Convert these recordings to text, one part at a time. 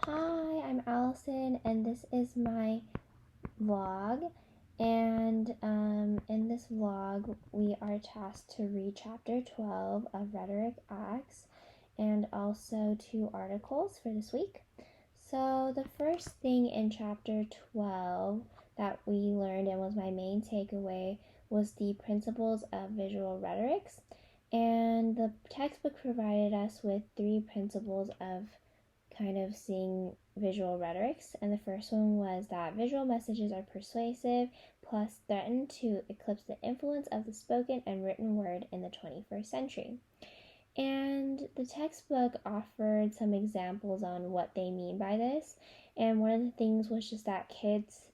Hi, I'm Allison, and this is my vlog. And in this vlog, we are tasked to read chapter 12 of Rhetoric Acts and also 2 articles for this week. So, the first thing in chapter 12 that we learned and was my main takeaway was the principles of visual rhetorics. And the textbook provided us with 3 principles of kind of seeing visual rhetorics. And the first one was that visual messages are persuasive, plus threaten to eclipse the influence of the spoken and written word in the 21st century. And the textbook offered some examples on what they mean by this. And one of the things was just that kids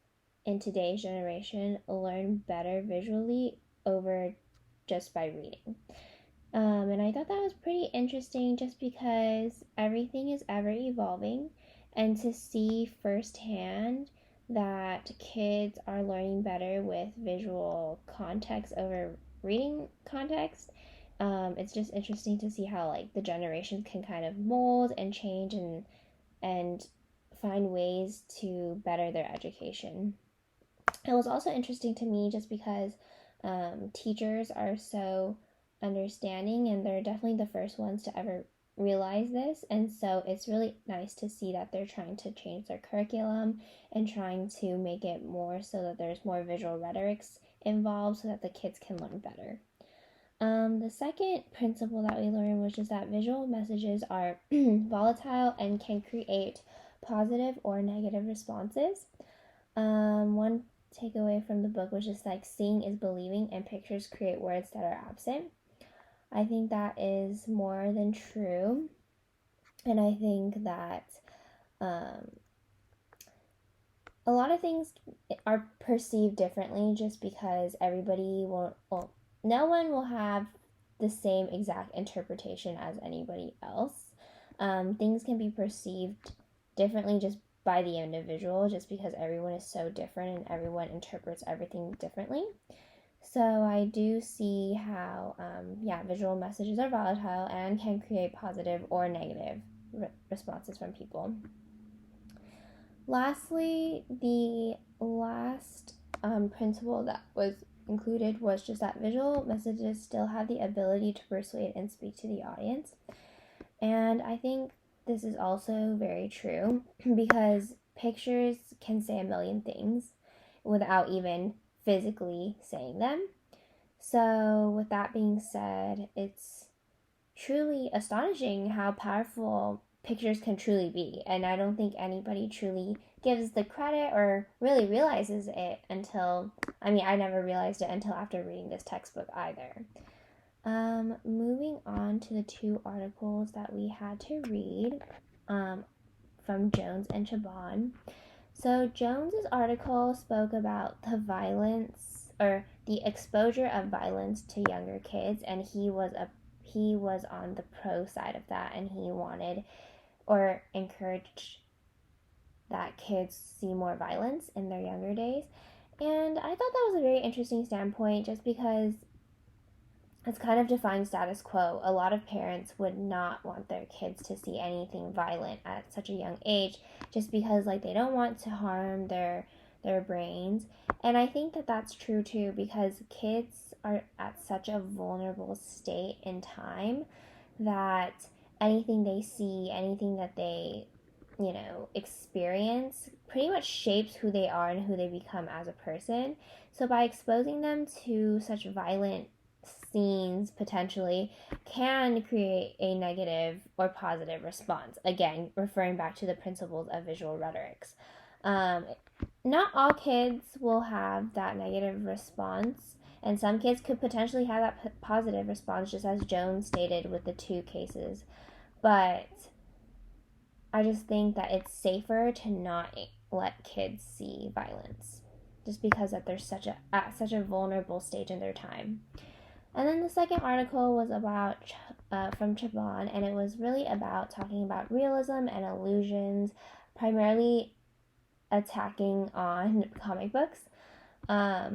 in today's generation learn better visually over just by reading. And I thought that was pretty interesting just because everything is ever evolving, and to see firsthand that kids are learning better with visual context over reading context. It's just interesting to see how like the generations can kind of mold and change and find ways to better their education. It was also interesting to me just because teachers are so understanding, and they're definitely the first ones to ever realize this. And so it's really nice to see that they're trying to change their curriculum and trying to make it more so that there's more visual rhetorics involved so that the kids can learn better. The second principle that we learned was just that visual messages are volatile and can create positive or negative responses. One takeaway from the book was just like seeing is believing, and pictures create words that are absent. I think that is more than true, and I think that a lot of things are perceived differently just because everybody won't, well, no one will have the same exact interpretation as anybody else. Things can be perceived differently just by the individual, just because everyone is so different and everyone interprets everything differently. So I do see how, visual messages are volatile and can create positive or negative responses from people. Lastly, the last principle that was included was just that visual messages still have the ability to persuade and speak to the audience. And I think this is also very true because pictures can say a million things without even physically saying them. So, with that being said, it's truly astonishing how powerful pictures can truly be. And I don't think anybody truly gives the credit or really realizes it until, I never realized it until after reading this textbook either. Moving on to the 2 articles that we had to read from Jones and Chabon. So Jones's article spoke about the violence or the exposure of violence to younger kids, and he was on the pro side of that, and he wanted or encouraged that kids see more violence in their younger days. And I thought that was a very interesting standpoint just because it's kind of defying status quo. A lot of parents would not want their kids to see anything violent at such a young age just because like they don't want to harm their brains. And I think that that's true too because kids are at such a vulnerable state in time that anything they see, anything that they experience pretty much shapes who they are and who they become as a person. So by exposing them to such violent scenes potentially can create a negative or positive response. Again, referring back to the principles of visual rhetorics. Not all kids will have that negative response, and some kids could potentially have that positive response, just as Jones stated with the 2 cases. But I just think that it's safer to not let kids see violence, just because that they're at such a vulnerable stage in their time. And then the second article was about from Chabon, and it was really about talking about realism and illusions, primarily attacking on comic books. I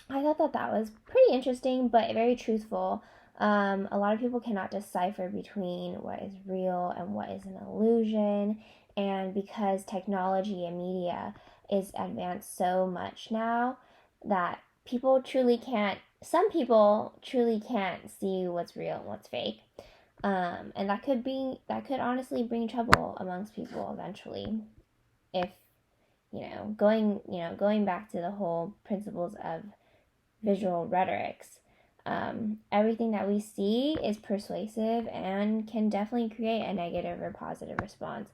thought that was pretty interesting, but very truthful. A lot of people cannot decipher between what is real and what is an illusion. And because technology and media is advanced so much now that some people truly can't see what's real and what's fake. And that could honestly bring trouble amongst people eventually if, going back to the whole principles of visual rhetorics. Everything that we see is persuasive and can definitely create a negative or positive response.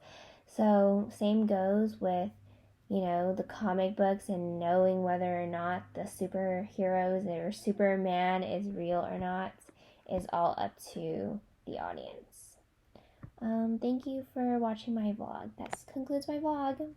So, same goes with, the comic books and knowing whether or not the superheroes or Superman is real or not is all up to the audience. Thank you for watching my vlog. That concludes my vlog.